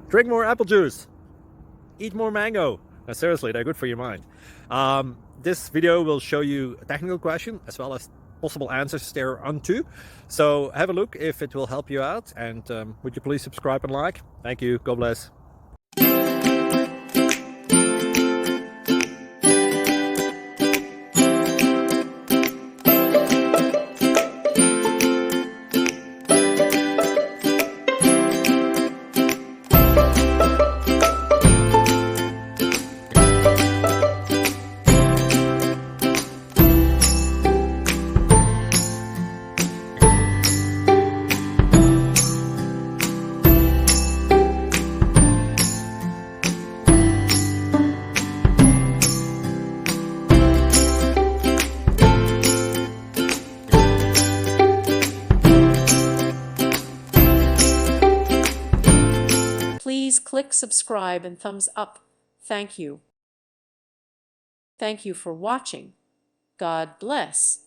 Drink more apple juice. Eat more mango. No, seriously, they're good for your mind. This video will show you a technical question as well as possible answers thereunto. So have a look if it will help you out, and would you please subscribe and like? Thank you. God bless. Please click subscribe and thumbs up. Thank you. Thank you for watching. God bless.